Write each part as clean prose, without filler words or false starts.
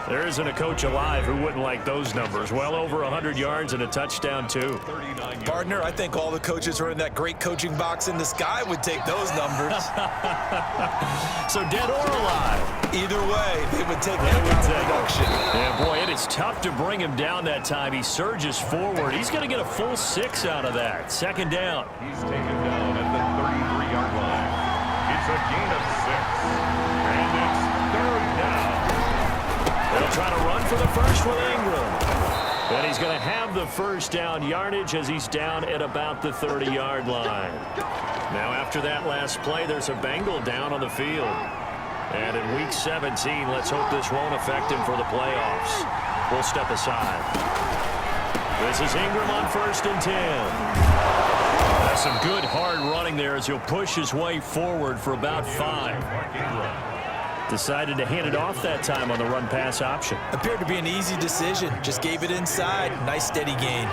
There isn't a coach alive who wouldn't like those numbers. Well over 100 yards and a touchdown, too. Partner, I think all the coaches running that great coaching box in the sky would take those numbers. So dead or alive? Either way, they would take that kind of production. Yeah, boy, it is tough to bring him down that time. He surges forward. He's going to get a full 6 out of that. Second down. He's taken down at the 33-yard line. It's a gain of 6. And it's third down. They'll try to run for the first with Ingram. And he's going to have the first down yardage as he's down at about the 30-yard line. Now, after that last play, there's a Bengal down on the field. And in Week 17, let's hope this won't affect him for the playoffs. We'll step aside. This is Ingram on 1st and 10. That's some good hard running there as he'll push his way forward for about 5. Decided to hand it off that time on the run-pass option. Appeared to be an easy decision. Just gave it inside. Nice steady gain.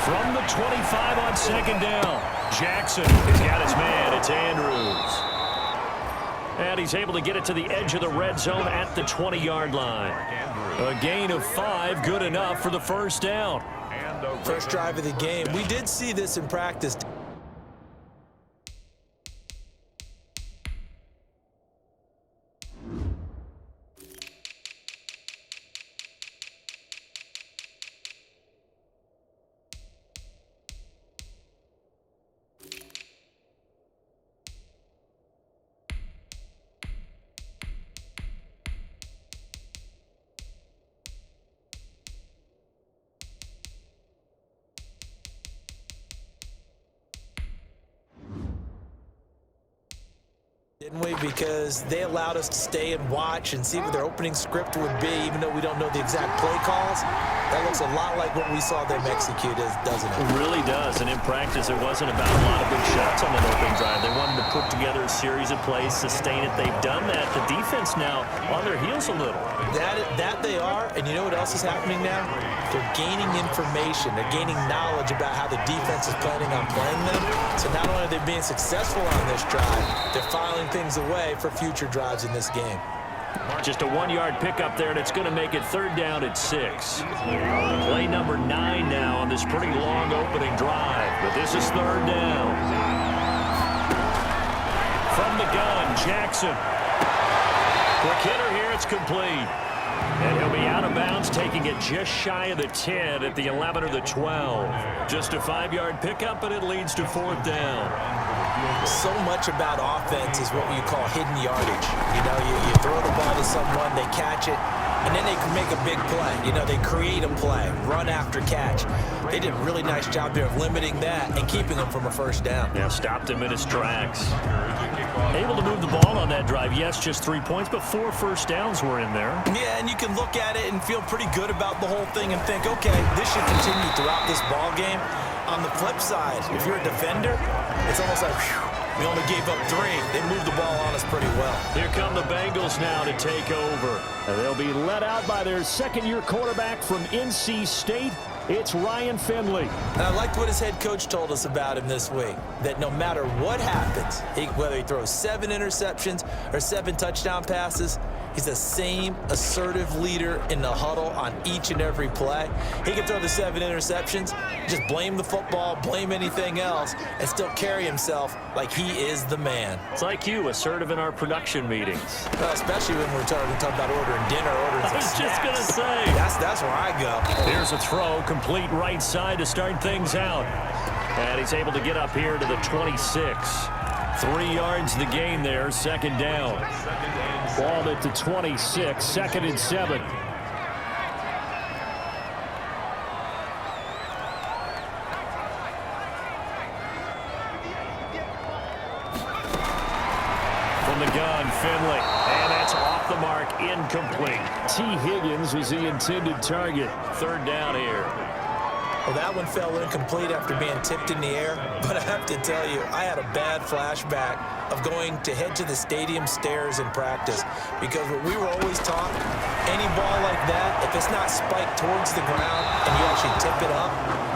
From the 25 on 2nd down, Jackson has got his man. It's Andrews. And he's able to get it to the edge of the red zone at the 20-yard line. A gain of 5, good enough for the first down. First drive of the game. We did see this in practice. Didn't we? Because they allowed us to stay and watch and see what their opening script would be, even though we don't know the exact play calls. That looks a lot like what we saw them execute, doesn't it? It really does. And in practice, it wasn't about a lot of big shots on that opening drive. They wanted to put together a series of plays, sustain it. They've done that. The defense now on their heels a little. That they are. And you know what else is happening now? They're gaining information. They're gaining knowledge about how the defense is planning on playing them. So not only are they being successful on this drive, they're filing things away for future drives in this game. Just a 1-yard pickup there, and it's going to make it 3rd down at 6. Play number 9 now on this pretty long opening drive, but this is 3rd down. From the gun, Jackson. Quick hitter here, it's complete. And he'll be out of bounds, taking it just shy of the 10 at the 11 or the 12. Just a 5-yard pickup, and it leads to 4th down. So much about offense is what you call hidden yardage. You know, you throw the ball to someone, they catch it, and then they can make a big play. You know, they create a play, run after catch. They did a really nice job there of limiting that and keeping him from a first down. Yeah, stopped him in his tracks. Able to move the ball on that drive. Yes, just 3 points, but 4 first downs were in there. Yeah, and you can look at it and feel pretty good about the whole thing and think, okay, this should continue throughout this ball game. On the flip side, if you're a defender, it's almost like, whew, we only gave up 3. They moved the ball on us pretty well. Here come the Bengals now to take over. They'll be led out by their second-year quarterback from NC State. It's Ryan Finley. And I liked what his head coach told us about him this week, that no matter what happens, whether he throws 7 interceptions or 7 touchdown passes, he's the same assertive leader in the huddle on each and every play. He can throw the 7 interceptions, just blame the football, blame anything else, and still carry himself like he is the man. It's like you, assertive in our production meetings. Well, especially when we're talking about ordering dinner, ordering some snacks. I was just going to say. That's where I go. Here's a throw, complete right side to start things out. And he's able to get up here to the 26. 3 yards the gain there, 2nd down. Ball at the 26, 2nd and 7. From the gun, Finley. And that's off the mark, incomplete. T. Higgins was the intended target. 3rd down here. Well, that one fell incomplete after being tipped in the air, but I have to tell you, I had a bad flashback of going to head to the stadium stairs in practice, because what we were always taught, any ball like that, if it's not spiked towards the ground and you actually tip it up,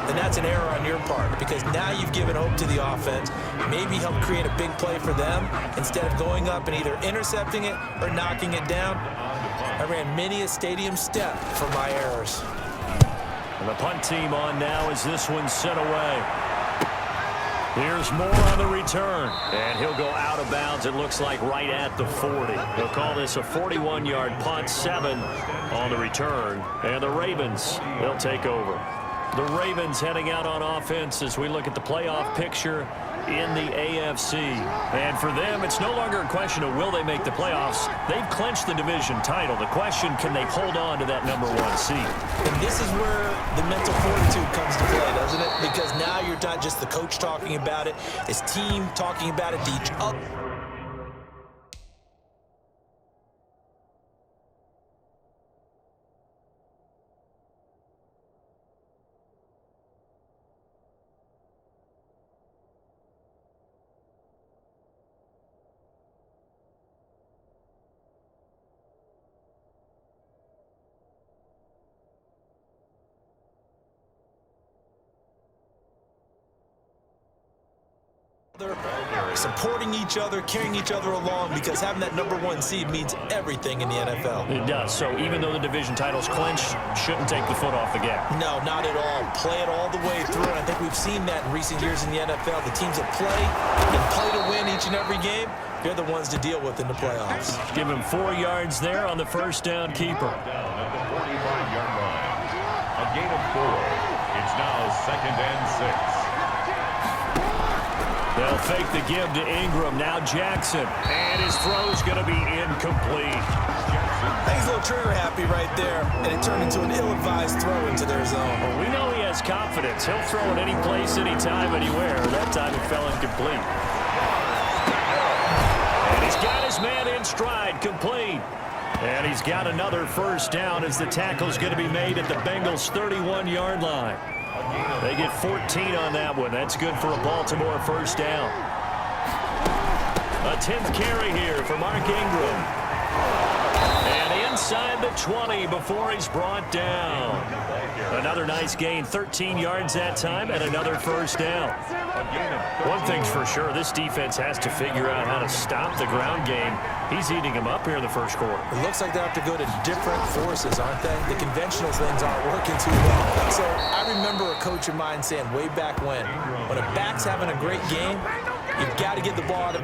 then that's an error on your part, because now you've given hope to the offense, maybe help create a big play for them instead of going up and either intercepting it or knocking it down. I ran many a stadium step for my errors. And the punt team on now as this one's sent away. Here's Moore on the return, and he'll go out of bounds, it looks like, right at the 40. They'll call this a 41-yard punt, 7 on the return, and the Ravens, they'll take over. The Ravens heading out on offense as we look at the playoff picture in the AFC. And for them, it's no longer a question of will they make the playoffs. They've clinched the division title. The question, can they hold on to that #1 seed? And this is where the mental fortitude comes to play, doesn't it? Because now you're not just the coach talking about it, it's team talking about it to each other. Supporting each other, carrying each other along, because having that #1 seed means everything in the NFL. It does. So even though the division title's clinched, shouldn't take the foot off the gas. No, not at all. Play it all the way through, and I think we've seen that in recent years in the NFL. The teams that play and play to win each and every game, they're the ones to deal with in the playoffs. Give him 4 yards there on the first down keeper. Down at the 45-yard line. A gain of 4. It's now 2nd and 6. They'll fake the give to Ingram. Now Jackson. And his throw's going to be incomplete. I think he's a little trigger happy right there, and it turned into an ill-advised throw into their zone. Well, we know he has confidence. He'll throw it any place, anytime, anywhere. That time it fell incomplete. And he's got his man in stride, complete. And he's got another first down as the tackle's going to be made at the Bengals' 31-yard line. They get 14 on that one. That's good for a Baltimore first down. A 10th carry here for Mark Ingram. And inside the 20 before he's brought down. Another nice gain, 13 yards that time, and another first down. One thing's for sure, this defense has to figure out how to stop the ground game. He's eating them up here in the first quarter. It looks like they have to go to different forces, aren't they? The conventional things aren't working too well. So I remember a coach of mine saying way back when a back's having a great game, you've got to get the ball to...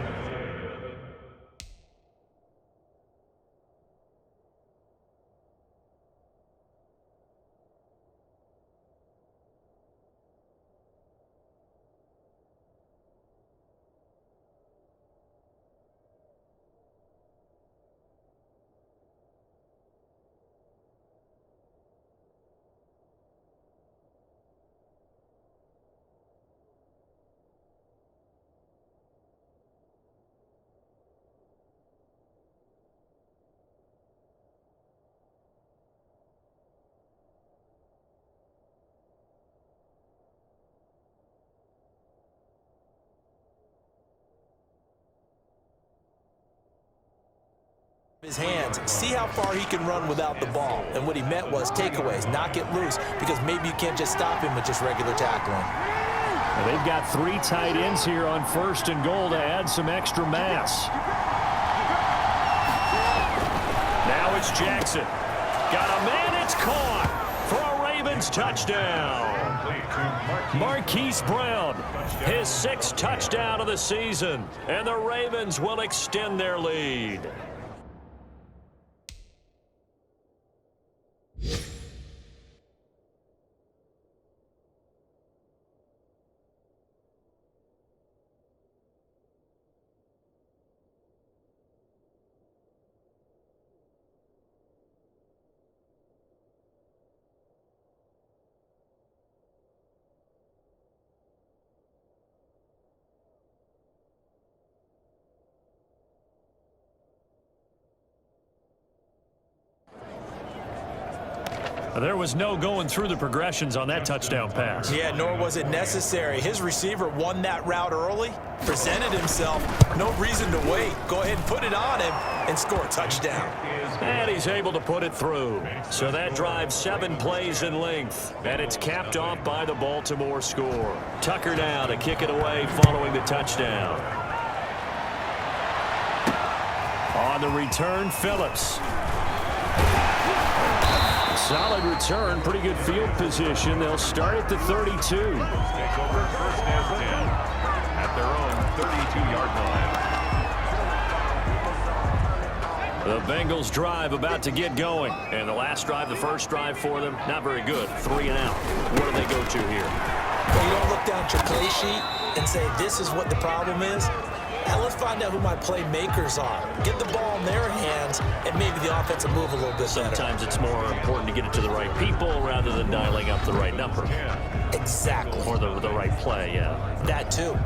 his hands, see how far he can run without the ball. And what he meant was takeaways, not get loose, because maybe you can't just stop him with just regular tackling. Well, they've got 3 tight ends here on 1st and goal to add some extra mass. Now it's Jackson. Got a man, it's caught for a Ravens touchdown. Marquise Brown, his 6th touchdown of the season, and the Ravens will extend their lead. There was no going through the progressions on that touchdown pass. Yeah, nor was it necessary. His receiver won that route early, presented himself. No reason to wait. Go ahead and put it on him and score a touchdown. And he's able to put it through. So that drives 7 plays in length. And it's capped off by the Baltimore score. Tucker now to kick it away following the touchdown. On the return, Phillips. Solid return, pretty good field position. They'll start at the 32. Take over first and 10 at their own 32-yard line. The Bengals drive about to get going. And the last drive, the first drive for them, not very good. 3 and out. Where do they go to here? Well, you don't look down at your play sheet and say, this is what the problem is. Now let's find out who my playmakers are. Get the ball in their hands, and maybe the offense will move a little bit better. Sometimes it's more important to get it to the right people rather than dialing up the right number. Exactly. Or the right play, yeah. That too.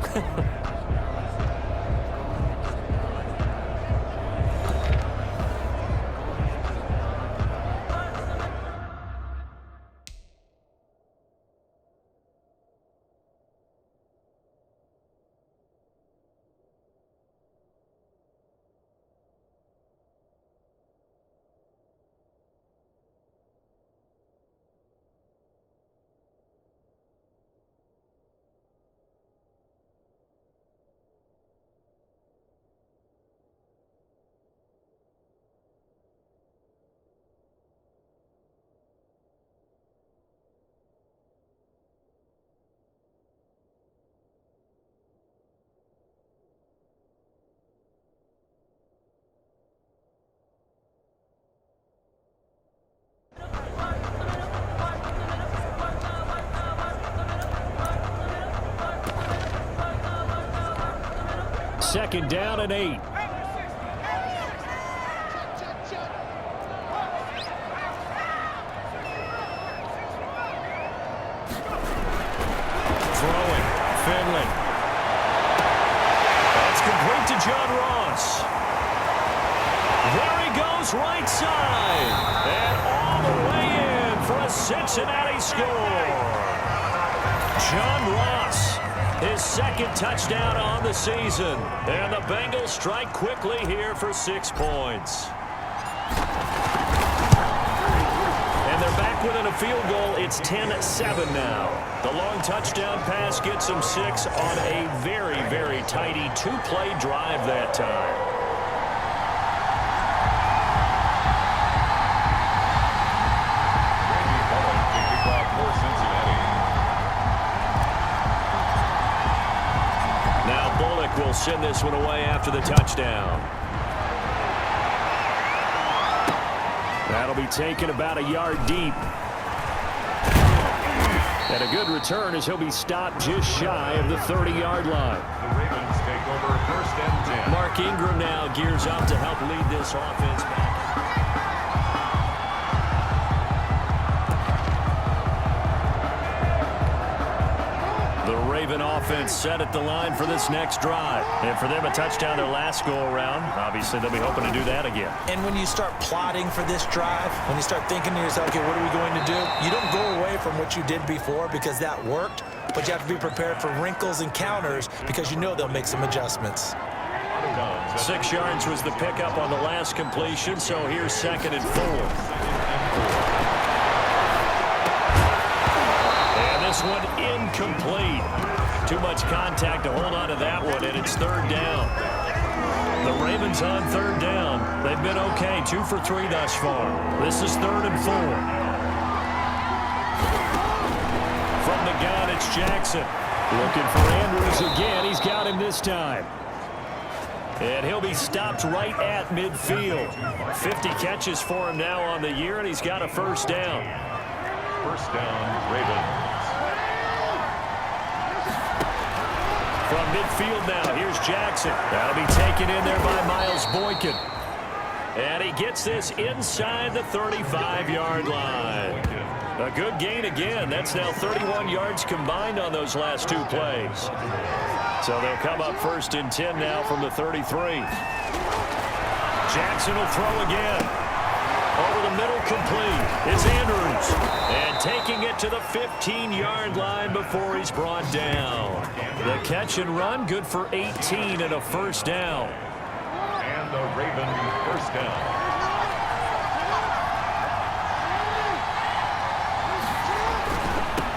Second down and 8. Throwing. Finley. That's complete to John Ross. There he goes, right side. And all the way in for a Cincinnati score. John Ross, his second touchdown on the season. And the Bengals strike quickly here for 6 points. And they're back within a field goal. It's 10-7 now. The long touchdown pass gets them 6 on a very, very tidy 2-play drive that time. Will send this one away after the touchdown. That'll be taken about a yard deep. And a good return as he'll be stopped just shy of the 30-yard line. The Ravens take over first and 10. Mark Ingram now gears up to help lead this offense back. The Raven offense set at the line for this next drive. And for them, a touchdown their last go-around. Obviously, they'll be hoping to do that again. And when you start plotting for this drive, when you start thinking to yourself, okay, what are we going to do? You don't go away from what you did before because that worked, but you have to be prepared for wrinkles and counters because you know they'll make some adjustments. 6 yards was the pickup on the last completion, so here's 2nd and 4. This one incomplete. Too much contact to hold on to that one, and it's 3rd down. The Ravens on 3rd down. They've been okay, 2 for 3 thus far. This is 3rd and 4. From the gun, it's Jackson. Looking for Andrews again. He's got him this time. And he'll be stopped right at midfield. 50 catches for him now on the year, and he's got a 1st down. 1st down, Ravens. From midfield now, here's Jackson. That'll be taken in there by Miles Boykin. And he gets this inside the 35-yard line. A good gain again. That's now 31 yards combined on those last 2 plays. So they'll come up 1st and 10 now from the 33. Jackson will throw again. Over the middle, complete. It's Andrews. And taking it to the 15-yard line before he's brought down. The catch and run, good for 18 and a first down. And the Ravens first down.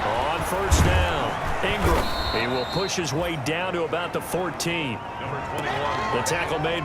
On first down, Ingram. He will push his way down to about the 14. Number 21. The tackle made by